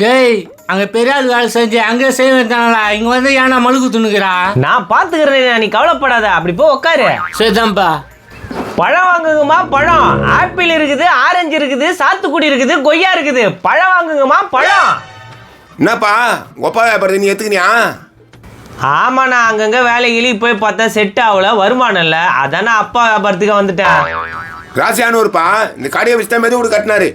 டேய் அங்கே பெரிய ஆள் வேலை செஞ்சு அங்கே செய்ய வேண்டாங்களா? இங்கே வந்து ஏன்னா மழுக்கு துணுக்குறா? நான் பார்த்துக்கிறேன், நீ கவலைப்படாத. அப்படி போ உட்காரு. சரிதான்ப்பா. பழம் வாங்குங்கம்மா பழம். ஆப்பிள் இருக்குது, ஆரஞ்சு இருக்குது, சாத்துக்குடி இருக்குது, கொய்யா இருக்குது. பழம் வாங்குங்கம்மா பழம். என்னப்பா ஒப்பா வியாபாரத்தை நீ எடுத்துக்கினியா? ஆமாண்ணா, அங்கங்கே வேலைக்கு போய் பார்த்தா செட் ஆகல, வருமானம் இல்லை. அதானே அப்பா வியாபாரத்துக்கு வந்துட்டேன். ராசியானூர்ப்பா இந்த கடையை வச்சு தான் மெது வீடு கட்டினாரு.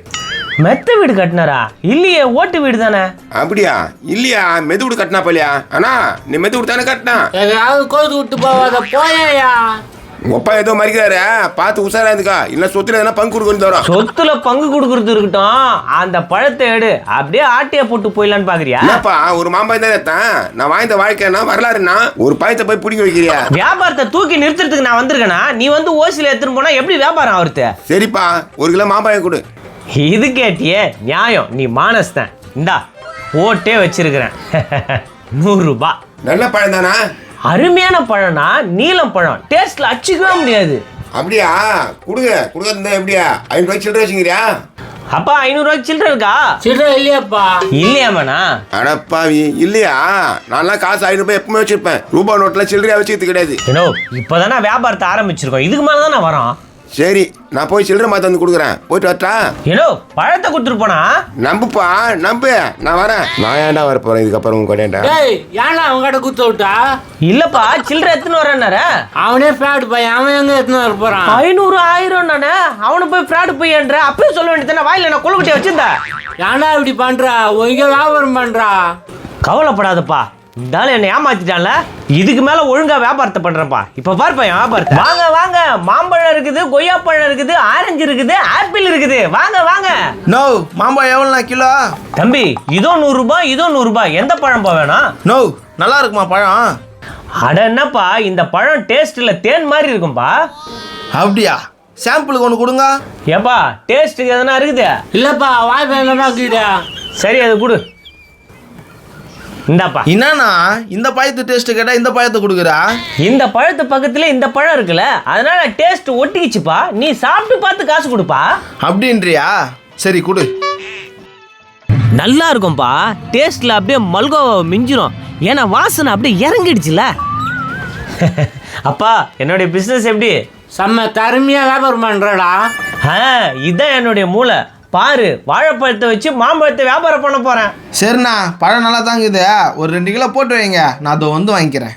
மெத்த வீடு கட்டினாரா? இல்லையே, ஓட்டு வீடு தானே. அப்படியா? இல்லையா, மெது வீடு கட்டினா போலியா? ஆனா நீ மெது வீடு தானே கட்டினா? ஏதாவது கோது விட்டு போவாத போயா. உங்க அப்பா ஏதோ மறிக்கிறாரு, பார்த்து உஷாரா இருந்துக்கா. இல்ல சொத்துல எதனா பங்கு கொடுக்கணும் தரோம். சொத்துல பங்கு கொடுக்கறது இருக்கட்டும், அந்த பழத்தை எடு. அப்படியே ஆட்டிய போட்டு போயிடலான்னு பாக்குறியா? என்னப்பா ஒரு மாம்பழம் தான் எடுத்தேன். நான் வாய்ந்த வாழ்க்கைன்னா வரலாறுனா ஒரு பழத்தை போய் பிடிக்க வைக்கிறியா? வியாபாரத்தை தூக்கி நிறுத்துறதுக்கு நான் வந்திருக்கேனா? நீ வந்து ஓசில எடுத்துன்னு போனா எப்படி வியாபாரம் ஆகுறது? சரிப்பா, 1 கிலோ மாம்பழம் கொடு. இது கேட்டியே நியாயம். நீ மானஸ்தான். இந்தா போட்டே வச்சிருக்கிறேன். 100 ரூபாய். நல்ல பழம் தானா? அருமையான பழம்னா, நீலம் பழம். டேஸ்ட்ல அச்சுக்கவே முடியாது. அப்படியா? கொடுக்க எப்படியா? 500 ரூபாய்க்கு சில்லறை வச்சுக்கிறியா? அப்பா 500 ரூபாய்க்கு சில்லறை இருக்கா? சில்லறை இல்லையாப்பா? இல்லையாமாண்ணா? அடப்பாவி, இல்லையா? நான்லாம் காசு 500 ரூபாய் எப்பவுமே வச்சிருப்பேன். ரூபாய் நோட்டில் சில்லறையா வச்சுக்கிறது கிடையாது. ஏனோ இப்போதானே வியாபாரத்தை ஆரம்பிச்சிருக்கோம், இதுக்கு மேலே தான் நான் வரோம். சரி, நான் போய் சில்லறை மாத்த வந்து கொடுக்குறேன். போயிட்டு வரட்டா? ஏனோ பழத்தை கொடுத்துட்டு போனா? நம்புப்பா, நம்பு. நான் வரேன். நான் ஏன்டா வர போறேன் இதுக்கப்புறம் உங்க கடையாண்டா? டேய் ஏன்டா அவங்க கடை குத்து விட்டா? இல்லப்பா, சில்லறை எடுத்துன்னு வரேன்னாரே. அவனே ஃப்ராட் பையன், அவன் எங்க எடுத்துன்னு வர போறான்? 500 1000 நானே. அவனை போய் ஃப்ராடு பையன்ற அப்பயே சொல்ல வேண்டியதானே. வாயில நான் கொள்ளுக்குட்டியை வச்சிருந்தா. ஏன்டா இப்படி பண்றா? உங்க வியாபாரம் பண்றா? கவலைப்படாதப்பா, இந்த ஆள் என்னை ஏமாத்திட்டான்ல. இதுக்கு மேல ஒழுங்கா வியாபாரத்தை பண்றப்பா. இப்ப பார்ப்பா என் வியாபாரத்தை. வாங்க வாங்க, மாம்பழம் இருக்குது, கொய்யா பழம் இருக்குது, ஆரஞ்சு இருக்குது, ஆப்பிள் இருக்குது. வாங்க வாங்க. நோ, மாம்பழம் எவ்வளோண்ணா கிலோ? தம்பி இதோ 100 ரூபாய், இதோ 100 ரூபாய். எந்த பழம் வேணும்? நோ, நல்லா இருக்குமா பழம்? அட என்னப்பா, இந்த பழம் டேஸ்ட்ல தேன் மாதிரி இருக்கும்பா. அப்படியா? சாம்பிளுக்கு ஒன்று கொடுங்க. ஏப்பா டேஸ்ட்டுக்கு எதனா இருக்குது? இல்லப்பா, வாய் பையனா கீழே. சரி அது கொடு. இந்தாப்பா. என்னண்ணா இந்த பழத்து டேஸ்ட் கேட்டா இந்த பழத்தை கொடுக்குறா? இந்த பழத்து பக்கத்துல இந்த பழம் இருக்குல்ல, அதனால டேஸ்ட் ஒட்டிக்கிச்சுப்பா. நீ சாப்பிட்டு பார்த்து காசு கொடுப்பா. அப்படின்றியா? சரி கொடு. நல்லா இருக்கும்பா. டேஸ்ட்ல அப்படியே மல்கோவா மிஞ்சிரும். ஏன்னா வாசனை அப்படியே இறங்கிடுச்சுல. அப்பா என்னுடைய பிசினஸ் எப்படி? செம்ம தருமையா வியாபாரம் பண்றடா. இதுதான் என்னுடைய மூளை. பாரு, வாழைப்பழத்தை வச்சு மாம்பழத்தை வியாபாரம் பண்ண போறேன். சரிண்ணா, பழம் நல்லா தாங்குது. ஒரு 2 கிலோ போட்டு வைங்க, நான் அதை வந்து வாங்கிக்கிறேன்.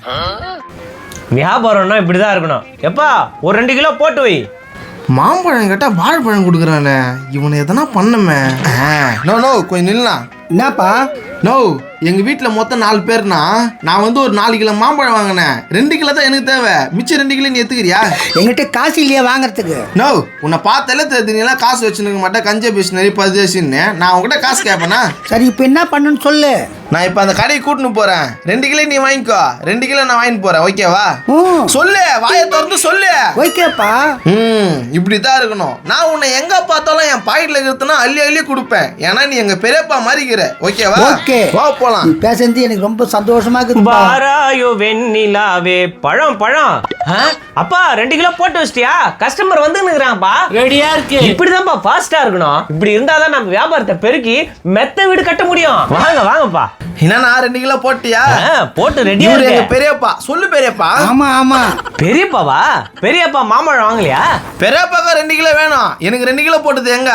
வியாபாரம்னா இப்படிதான் இருக்கணும். எப்பா ஒரு 2 கிலோ போட்டு வை. மாம்பழம் கேட்டால் வாழைப்பழம் கொடுக்குறானே, இவனை எதனா பண்ணுமே. நோ கொஞ்சம் நில்லாம். என்னப்பா? நோ, எங்கள் வீட்டில் மொத்தம் 4 பேர்னா நான் வந்து ஒரு 4 கிலோ மாம்பழம் வாங்கினேன். 2 கிலோ தான் எனக்கு தேவை. மிச்சம் 2 கிலோ நீ எடுத்துக்கிறியா? எங்கிட்ட காசு இல்லையா வாங்கறதுக்கு? நோ, உன்னை பார்த்தாலே தெரியுதுலாம் காசு வச்சுருக்க மாட்டேன். கஞ்ச பேசினரி பதேசின்னு நான் உங்ககிட்ட காசு கேட்பேனா? சரி, இப்போ என்ன பண்ணுன்னு சொல்லு. நான் இப்போ அந்த கடையை கூட்டின்னு போகிறேன். 2 கிலோ நீ வாங்கிக்கோ, 2 கிலோ நான் வாங்கிட்டு போகிறேன். ஓகேவா? சொல்லு, வாயை திறந்து சொல்லு. ஓகேப்பா. இப்படி தான் இருக்கணும். நான் உன்னை எங்கே பார்த்தாலும் என் பாக்கெட்டில் இருக்கிறதுனா அள்ளி அள்ளி கொடுப்பேன். ஏன்னா நீ எங்கள் பெரியப்பா மாறிக்கிற. ஓகேவா? ஓகே, வா போலாம். நீ பேசுறது எனக்கு ரொம்ப சந்தோஷமா இருக்கு. பாராயோ வெண்ணிலாவே. பழம் பழம். அப்பா 2 கிலோ போட்டு வச்சிட்டியா? கஸ்டமர் வந்துன்னுக்குறாங்கப்பா. ரெடியா இருக்கு. இப்படிதான்ப்பா ஃபாஸ்டா இருக்கணும். இப்படி இருந்தாதான் நம்ம வியாபாரத்தை பெருக்கி மெத்த வீடு கட்ட முடியும். வாங்க வாங்கப்பா. என்னண்ணா 2 கிலோ போட்டியா? போட்டு ரெடியா இருக்கு. இருக்கு. பெரியப்பா சொல்லு. பெரியப்பா? ஆமா ஆமா. பெரியப்பாவா? பெரியப்பா மாம்பழம் வாங்கலையா? பெரியப்பாக்கா 2 கிலோ வேணும். எனக்கு 2 கிலோ போட்டது எங்க?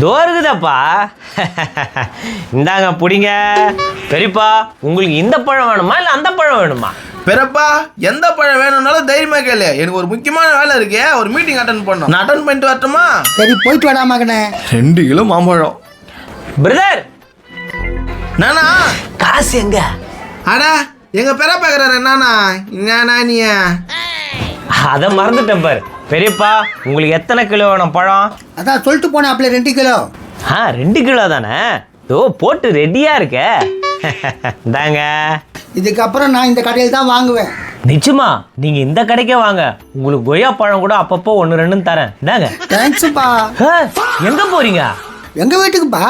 தோ இருக்குதாப்பா. இந்தாங்க புடிங்க. பெரியப்பா உங்களுக்கு இந்த பழம் வேணுமா இல்ல அந்த பழம் வேணுமா? பெரியப்பா எந்த பழம் வேணும்னாலும் தைரியமா கேளு. எனக்கு ஒரு முக்கியமான வேலை இருக்கு. ஒரு மீட்டிங் அட்டன் பண்ணணும். நான் அட்டன் பண்ணிட்டு வரட்டுமா? சரி, போயிட்டு வாடா மகனே. 2 கிலோ மாம்பழம். பிரதர் நானா காசு எங்க? அட எங்க பெரியப்பா இருக்கிறாரு. என்னண்ணா நீ? அதை மறந்துட்டேன் பாரு. பெரியப்பா உங்களுக்கு எத்தனை கிலோ வேணும் பழம்? அதான் சொல்லிட்டு போனேன் அப்பல 2 கிலோ. 2 கிலோ தானே? ஓ போட்டு ரெடியா இருக்க. இந்தாங்க. இதுக்கப்புறம் நான் இந்த கடையில் தான் வாங்குவேன். நிச்சயமா நீங்க இந்த கடைக்கே வாங்க. உங்களுக்கு கொய்யா பழம் கூட அப்பப்போ 1 2 தரேன். இந்தாங்க. தேங்க்ஸ்ப்பா. எங்க போறீங்க? எங்க வீட்டுக்குப்பா.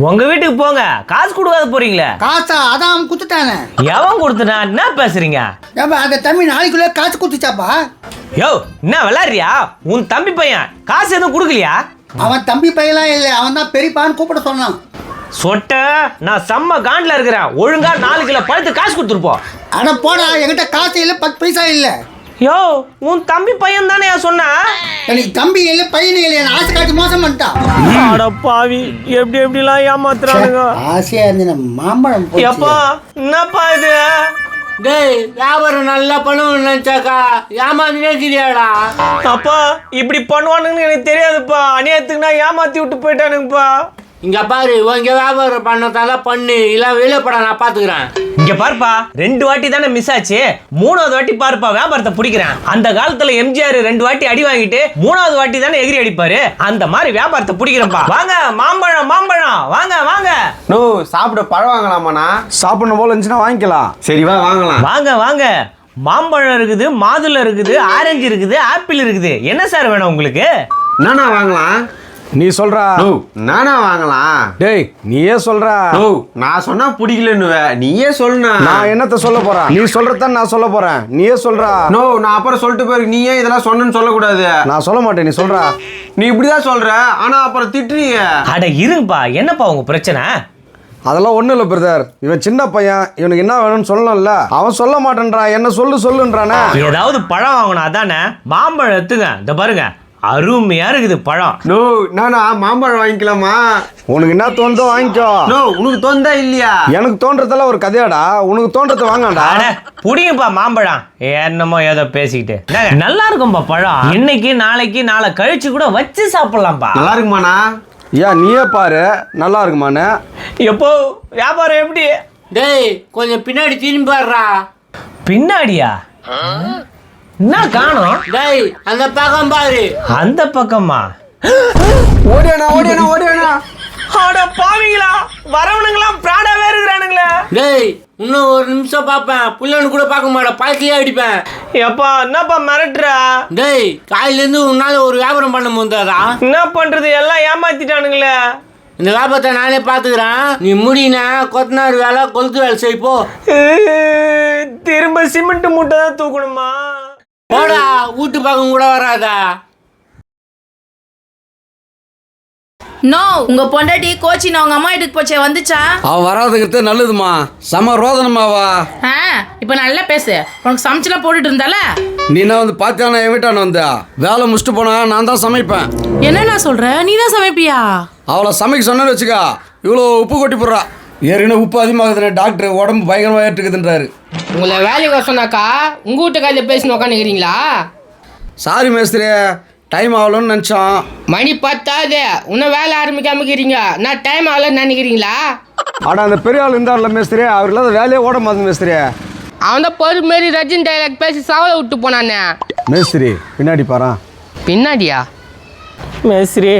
உங்க வீட்டுக்கு போங்க. காசு கொடுக்காத போறீங்களே. காசா? அதான் அவன் குத்துட்டானே. எவன் கொடுத்துனா? என்ன பேசுறீங்க? ஏப்பா அந்த தம்பி 4 கிலோ காசு குத்துச்சாப்பா. யோ என்ன விளையாடுறியா? உன் தம்பி பையன் காசு எதுவும் கொடுக்கலையா? அவன் தம்பி பையலாம் இல்லை, அவன் தான் பெரியப்பான்னு கூப்பிட சொன்னான். சொட்ட நான் செம்ம காண்டில் இருக்கிறேன். ஒழுங்கா 4 கிலோ பழுத்து காசு கொடுத்துருப்போம். அட போடா, என்கிட்ட காசு இல்லை, 10 பைசா இல்லை. யோ, உன் தம்பி பையன் தானே சொன்ன? எனக்கு தம்பி இல்லை, பையனு இல்லை, என் ஆசை காட்டி மோசம் பண்ணிட்டான். அட பாவி, எப்படிலாம் ஏமாத்துறானுங்க. ஆசையா இருந்து மாம்பழம் எப்பா என்னப்பா இது? டேய், வியாபாரம் நல்லா பண்ணுவோம்னு நினைச்சாக்கா ஏமாந்துனே தெரியாடா. அப்பா இப்படி பண்ணுவானுங்கன்னு எனக்கு தெரியாதுப்பா. அநியாயத்துக்குனா ஏமாத்தி விட்டு போயிட்டானுங்கப்பா. இங்க பாரு, இங்க வியாபாரம் பண்ணதால பண்ணு, இல்ல வெளியே பட நான் பாத்துக்கிறேன். இங்க பாருப்பா, 2 வாட்டி தானே மிஸ் ஆச்சு. 3வது வாட்டி பாருப்பா வியாபாரத்தை பிடிக்கிறேன். அந்த காலத்துல எம்ஜிஆர் 2 வாட்டி அடி வாங்கிட்டு 3வது வாட்டி தானே எகிரி அடிப்பாரு. அந்த மாதிரி வியாபாரத்தை பிடிக்கிறேன்ப்பா. வாங்க மாம்பழம் மாம்பழம், வாங்க வாங்க. நோ, சாப்பிட பழம் வாங்கலாமாண்ணா? சாப்பிடணும் போல இருந்துச்சுன்னா வாங்கிக்கலாம். சரி வா வாங்கலாம். வாங்க வாங்க. மாம்பழம் இருக்குது, மாதுளை இருக்குது, ஆரஞ்சு இருக்குது, ஆப்பிள் இருக்குது. என்ன சார் வேணும் உங்களுக்கு? நானா வாங்கலாம்? நீ சொல்றா. நோ, நானா வாங்கலாம்? டேய், நீயே சொல்றா. நோ, நான் சொன்னா பிடிக்கலன்னு நீயே சொல்லுண்ணா. நான் என்னத்த சொல்ல போறேன்? நீ சொல்றதான் நான் சொல்ல போறேன். நீயே சொல்றா. நோ, நான் அப்புறம் சொல்லிட்டு போயிருக்கு. நீயே இதெல்லாம் சொன்னேன்னு சொல்லக்கூடாது. நான் சொல்ல மாட்டேன், நீ சொல்றா. நீ இப்படிதான் சொல்ற, ஆனா அப்புறம் திட்டுறீங்க. அட இருங்கப்பா, என்னப்பா உங்க பிரச்சனை? அதெல்லாம் ஒண்ணும் இல்லை பிரதர். இவன் சின்ன பையன், இவனுக்கு என்ன வேணும்னு சொல்லணும்ல. அவன் சொல்ல மாட்டேன்றா, என்ன சொல்லுன்றானே. ஏதாவது பழம் வாங்கணும் அதானே. மாம்பழம் எடுத்துங்க, இந்த பாருங்க, அருமையா இருக்குது பழம். நோ, நானா மாம்பழம் வாங்கிக்கலாமா? உனக்கு என்ன தோணுதோ வாங்கிக்கோ. நோ, உனக்கு தோணுதா இல்லையா? எனக்கு தோன்றதெல்லாம் ஒரு கதையாடா. உனக்கு தோன்றதை வாங்காண்டா. அட புடிங்கப்பா மாம்பழம். என்னமோ ஏதோ பேசிக்கிட்டு. நல்லா இருக்கும்பா பழம். இன்னைக்கு நாளைக்கு நாளை கழிச்சு கூட வச்சு சாப்பிடலாம்ப்பா. நல்லா இருக்குமாண்ணா? ஏன் நீயே பாரு, நல்லா இருக்குமான்னு. எப்போ வியாபாரம் எப்படி? டேய், கொஞ்சம் பின்னாடி திரும்பி பாருடா. பின்னாடியா? என்ன காணோம்? டேய், அந்த பக்கம் பாரு. அந்த பக்கமா? ஓடியாண்ணா ஓடியாண்ணா ஓடியாண்ணா. அட பாவிங்களா, வரவனுங்களாம் பிராடாவே இருக்கிறானுங்களே. டேய், இன்னும் ஒரு நிமிஷம் பார்ப்பேன், புள்ளன்னு கூட பார்க்க மாட்டேன், பாய்க்கிலே அடிப்பேன். எப்பா என்னப்பா மிரட்டுற? டேய், காலையிலேருந்து உன்னால ஒரு வியாபாரம் பண்ண முடியாதா? என்ன பண்றது, எல்லாம் ஏமாத்திட்டானுங்களே. இந்த வியாபாரத்தை நானே பார்த்துக்கிறேன். நீ முடினா கொத்தனார் வேலை, கொளுத்து வேலை செய்ப்போ. திரும்ப சிமெண்ட் மூட்டை தான் தூக்கணுமா? போடா, வீட்டு பக்கம் கூட வராதா. நோ, உங்க பொண்டாட்டி கோச்சின் அவங்க அம்மா வீட்டுக்கு போச்சே, வந்துச்சா? அவ வராதுங்கிறது நல்லதுமா. செம ரோதனமாவா. இப்போ நல்லா பேசு. உனக்கு சமைச்சலாம் போட்டுட்டு இருந்தால. நீ என்ன வந்து பார்த்தானா என் வீட்டான வந்தா? வேலை முடிச்சுட்டு போனா நான் தான் சமைப்பேன். என்ன நான் சொல்றேன், நீ தான் சமைப்பியா? அவளை சமைக்க சொன்னேன்னு வச்சுக்கா, இவ்வளோ உப்பு கொட்டி போடுறா. ஏற்கனவே உப்பு அதிகமாகுதுன்னு டாக்டர் உடம்பு பயங்கரமாக ஏற்றுக்குதுன்றாரு. உங்களை வேலைக்கு வர சொன்னாக்கா உங்க வீட்டு கையில் பேசின்னு உட்காந்துக்கிறீங்களா? சாரி மேஸ்திரி, டைம் ஆகலன்னு நினச்சோம். மணி 10 இன்னும் வேலை ஆரம்பிக்காமக்கிறீங்க. நான் டைம் ஆகலன்னு நினைக்கிறீங்களா? ஆடா, அந்த பெரிய ஆள் இருந்தார்ல மேஸ்திரி, அவர் இல்லாத வேலையே ஓட மாட்டேன் மேஸ்திரி. அவன் தான் பொறு மாரி ரஜினி டைலாக் பேசி சாவலை விட்டு போனானே. மேஸ்திரி பின்னாடி பாரா. பின்னாடியா? மேஸ்திரி,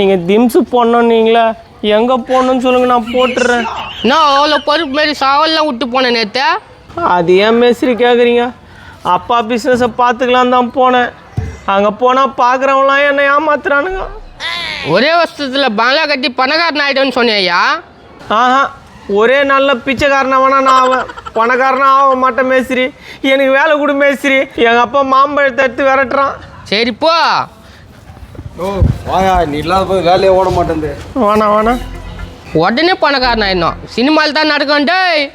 நீங்கள் திம்ஸு போடணுன்னீங்களா? எங்கே போடணும்னு சொல்லுங்க, நான் போட்டுடுறேன். நான் அவ்வளோ பொறுப்பு மாரி சாவல்லாம் விட்டு போனேன் நேற்று. அது ஏன் மேஸ்திரி கேட்குறீங்க? அப்பா பிஸ்னஸை பார்த்துக்கலாம் தான் போனேன். அங்கே போனால் பார்க்குறவங்களாம் என்னை ஏமாத்துறானுங்க. ஒரே வருஷத்தில் பங்களா கட்டி பணக்காரன் ஆகிட்டேன்னு சொன்னியா? ஆஹா, ஒரே நல்ல பிச்சைக்காரனை வேணா நான் ஆவேன், பணக்காரனா ஆக மாட்டேன் மேஸ்திரி. எனக்கு வேலை கொடு மேஸ்திரி. எங்கள் அப்பா மாம்பழத்தை எடுத்து விரட்டுறான். சரி போ. ஓ வாயா, நீ இல்லாத போது வேலையே ஓட மாட்டேங்குது. வேணாம் வேணாம். உடனே பணக்காரன் ஆயிடணும். சினிமாவில் தான் நடக்கும் டேய்.